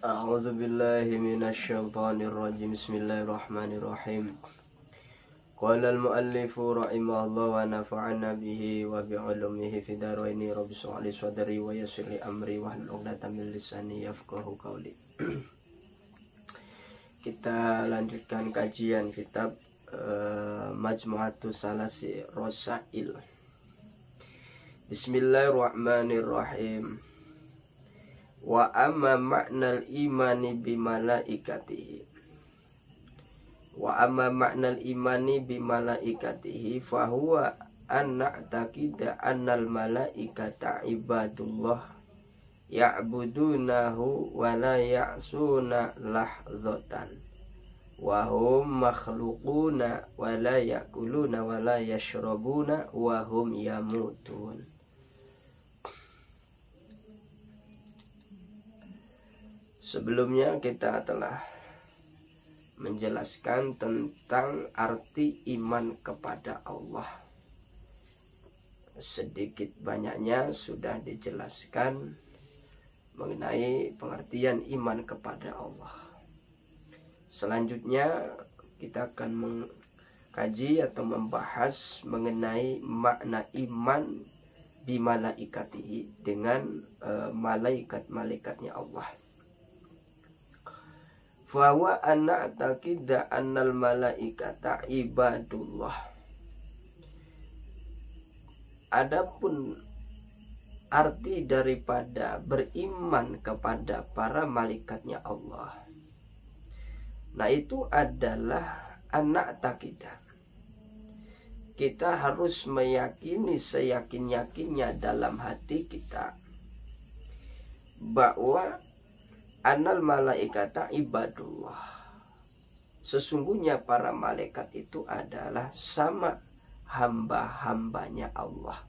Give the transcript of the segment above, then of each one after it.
A'udzu billahi minasyaitonir rajim. Bismillahirrahmanirrahim. Qala al-muallifu rahimahullah wa nafa'ana bihi wa bi'ulumihi fid dharaini rabbi shrah li sadri wa yassir li amri wahlul 'uqdatam min lisani yafqahu qawli. Kita lanjutkan kajian kitab Majmu'atus Salasi Rasail. Bismillahirrahmanirrahim. Wa amma ma'nal imani bimalaikatihi. Wa amma ma'nal imani bimalaikatihi fahuwa an na'taqida annal malaikata ibadullah ya'budunahu wa la ya'suna lahzatan wa hum makhluquna wa la yakuluna wa la yashrabuna wa hum yamutun. Sebelumnya kita telah menjelaskan tentang arti iman kepada Allah. Sedikit banyaknya sudah dijelaskan mengenai pengertian iman kepada Allah. Selanjutnya kita akan mengkaji atau membahas mengenai makna iman bimalaikatihi dengan malaikat-malaikatnya Allah. Fawa anna taqida annal malaikata ibadullah. Adapun arti daripada beriman kepada para malaikatnya Allah, nah itu adalah anak takidah. Kita harus meyakini seyakin-yakinnya dalam hati kita bahwa annal malaikata ibadullah, sesungguhnya para malaikat itu adalah sama hamba-hambanya Allah.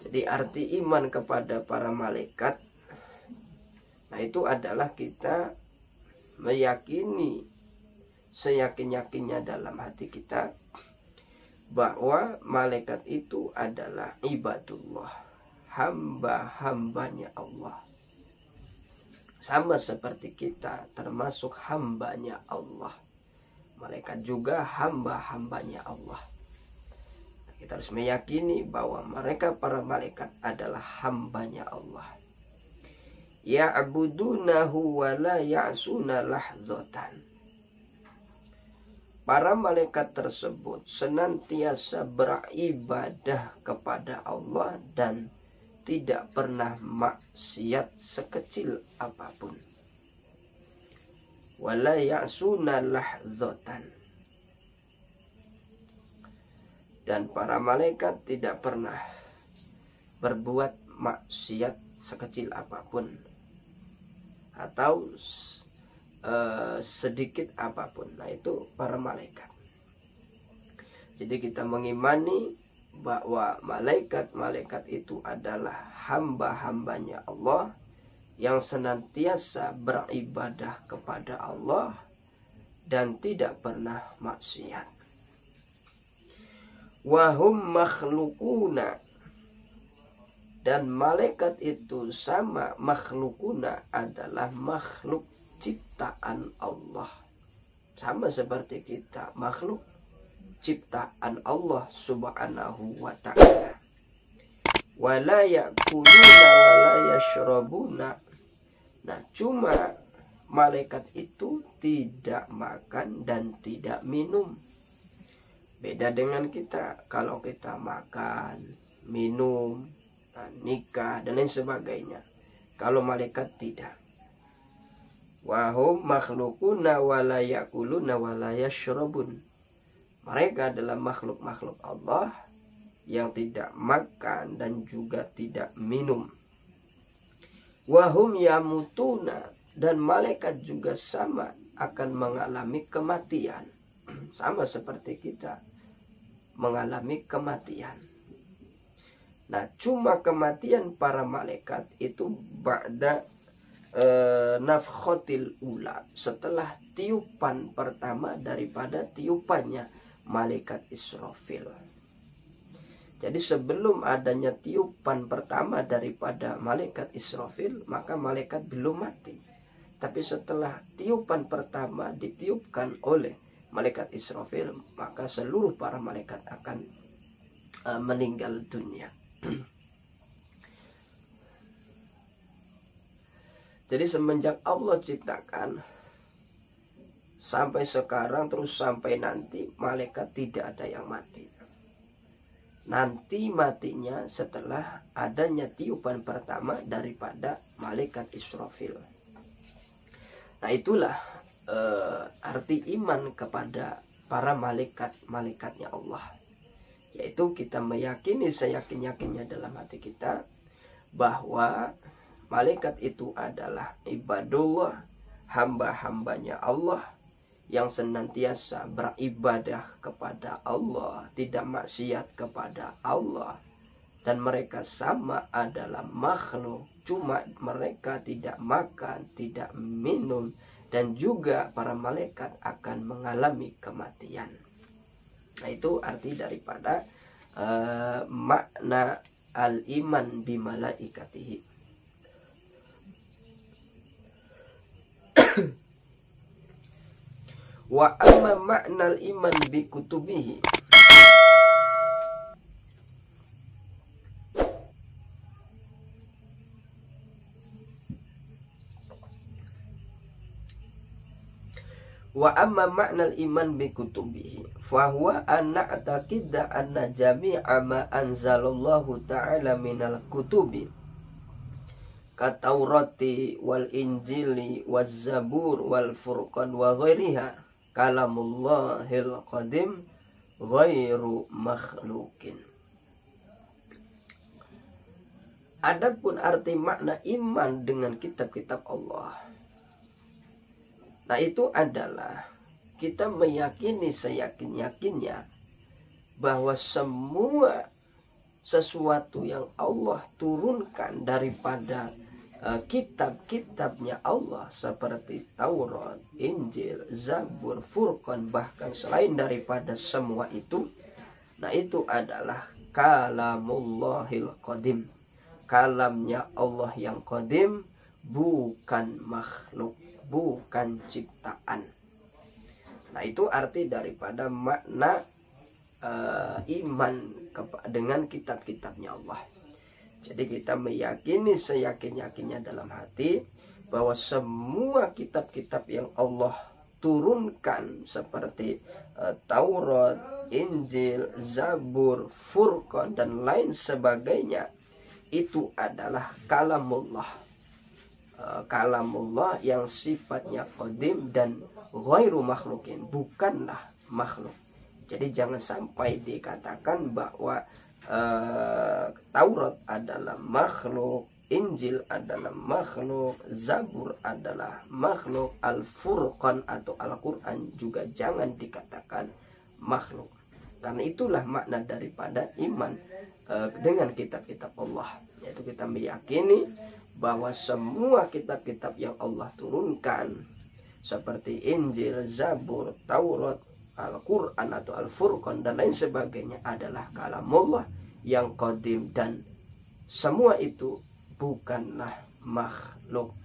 Jadi arti iman kepada para malaikat, nah itu adalah kita meyakini seyakin-yakinnya dalam hati kita bahwa malaikat itu adalah ibadullah, hamba-hambanya Allah. Sama seperti kita termasuk hambanya Allah, malaikat juga hamba-hambanya Allah. Kita harus meyakini bahwa mereka para malaikat adalah hambanya Allah. Ya'budunahu wa la ya'suna lahzatan. Para malaikat tersebut senantiasa beribadah kepada Allah dan tidak pernah maksiat sekecil apapun. Wala ya'suna lahzatan. Dan para malaikat tidak pernah berbuat maksiat sekecil apapun atau sedikit apapun. Nah itu para malaikat. Jadi kita mengimani bahwa malaikat-malaikat itu adalah hamba-hambanya Allah yang senantiasa beribadah kepada Allah dan tidak pernah maksiat. Wahum makhlukuna, dan malaikat itu sama makhlukuna adalah makhluk ciptaan Allah, sama seperti kita, makhluk ciptaan Allah subhanahu wa ta'ala. Wala yakuluna wala yashrabuna. Nah cuma malaikat itu tidak makan dan tidak minum. Beda dengan kita, kalau kita makan, minum, nikah dan lain sebagainya. Kalau malaikat tidak. Wahum makhlukuna wala yakuluna wala yashrabun. Mereka adalah makhluk-makhluk Allah yang tidak makan dan juga tidak minum. Wahum yamutuna, dan malaikat juga sama akan mengalami kematian. Sama seperti kita mengalami kematian. Nah cuma kematian para malaikat itu ba'da nafkhotil ula, setelah tiupan pertama daripada tiupannya malaikat Israfil. Jadi sebelum adanya tiupan pertama daripada malaikat Israfil, maka malaikat belum mati. Tapi setelah tiupan pertama ditiupkan oleh malaikat Israfil, maka seluruh para malaikat akan meninggal dunia. Jadi semenjak Allah ciptakan sampai sekarang terus sampai nanti, malaikat tidak ada yang mati. Nanti matinya setelah adanya tiupan pertama daripada malaikat Israfil. Nah, itulah arti iman kepada para malaikat-malaikatnya Allah. Yaitu kita meyakini seyakin-yakinnya dalam hati kita bahwa malaikat itu adalah ibadullah, hamba-hambanya Allah yang senantiasa beribadah kepada Allah, tidak maksiat kepada Allah. Dan mereka sama adalah makhluk, cuma mereka tidak makan, tidak minum, dan juga para malaikat akan mengalami kematian. Nah, itu arti daripada makna al-iman bimalaikatihi. Wa amma ma'nal iman bi kutubihi. Wa amma ma'nal iman bi kutubihi fa huwa an na'taqida anna jami'a ma anzalallahu ta'ala minal kutubi kataurati wal injili waz zabur wal furqan wa ghairiha kalamullahil qadim ghairu makhlukin. Adapun arti makna iman dengan kitab-kitab Allah, nah itu adalah kita meyakini seyakin-yakinnya bahwa semua sesuatu yang Allah turunkan daripada kitab-kitabnya Allah seperti Taurat, Injil, Zabur, Furqan, bahkan selain daripada semua itu, nah itu adalah kalamullahil qadim, kalamnya Allah yang qadim, bukan makhluk, bukan ciptaan. Nah itu arti daripada makna iman dengan kitab-kitabnya Allah. Jadi kita meyakini seyakin-yakinnya dalam hati bahwa semua kitab-kitab yang Allah turunkan seperti Taurat, Injil, Zabur, Furqan dan lain sebagainya itu adalah kalamullah. Kalamullah yang sifatnya qadim dan ghairu makhlukin, bukanlah makhluk. Jadi jangan sampai dikatakan bahwa Taurat adalah makhluk, Injil adalah makhluk, Zabur adalah makhluk, Al-Furqan atau Al-Quran juga jangan dikatakan makhluk. Karena itulah makna daripada iman dengan kitab-kitab Allah, yaitu kita meyakini bahwa semua kitab-kitab yang Allah turunkan seperti Injil, Zabur, Taurat, Al-Quran atau Al-Furqan dan lain sebagainya adalah kalamullah yang qadim dan semua itu bukanlah makhluk.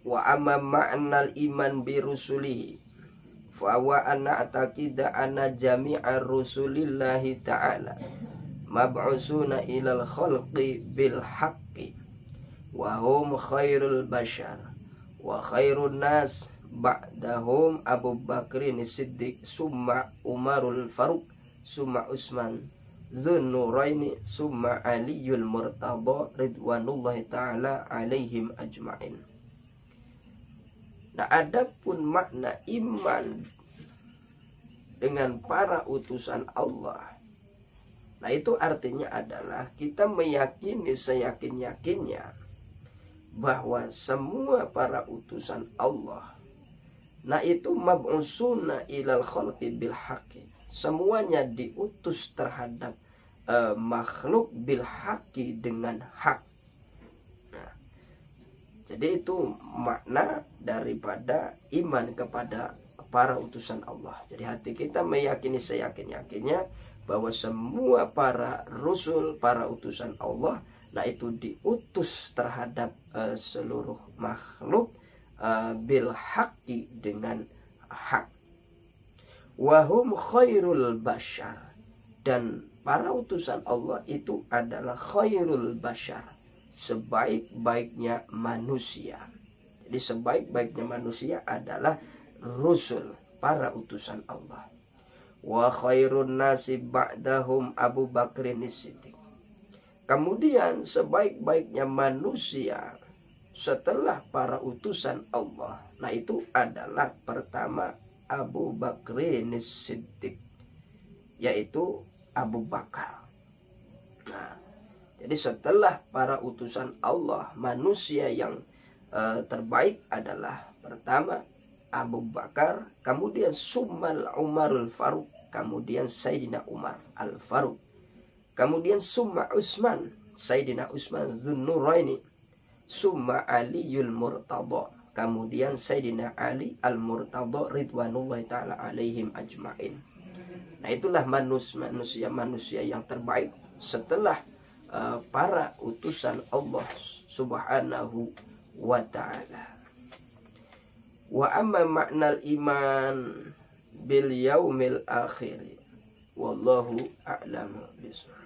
Wa amma ma'nal iman bi rusulihi fa wa anna ataqida anna jami'ar rusulillahi ta'ala mab'usuna ilal khalqi bil haqqi wa hum khairul bashar wa khairun nas ba'dahum Abu Bakrin Siddiq summa Umarul Faruq summa Utsman Dzun-Nuraini summa Aliyul Murtada ridwanullahi ta'ala alaihim ajma'in. Nah, adapun makna iman dengan para utusan Allah, nah itu artinya adalah kita meyakini seyakin-yakinnya bahwa semua para utusan Allah, nah itu mab'usuna ilal khalqi bil haqqi, semuanya diutus terhadap makhluk bil haqqi dengan hak. Nah, Jadi itu makna daripada iman kepada para utusan Allah. Jadi hati kita meyakini seyakin-yakinnya bahwa semua para rasul, para utusan Allah, nah itu diutus terhadap seluruh makhluk bil haqqi, dengan hak. Wahum khairul bashar, dan para utusan Allah itu adalah khairul bashar, sebaik-baiknya manusia. Jadi sebaik-baiknya manusia adalah rusul, para utusan Allah. Wa khairun nasi ba'dahum Abu Bakrin As-Siddiq. Kemudian sebaik-baiknya manusia setelah para utusan Allah, nah itu adalah pertama Abu Bakrin As-Siddiq, yaitu Abu Bakar. Nah, jadi setelah para utusan Allah, manusia yang terbaik adalah pertama Abu Bakar, kemudian summal Umarul Faruq, kemudian Sayyidina Umar Al-Faruq, kemudian summa Utsman, Sayyidina Utsman Dzun-Nuraini, summa Aliul Murtadha, kemudian Sayyidina Ali Al-Murtadha ridwanullahi ta'ala alaihim ajma'in. Nah, itulah manusia yang terbaik setelah para utusan Allah subhanahu wa ta'ala. Wa amma maknal iman bil yaumil akhir wallahu a'lamu bishawab.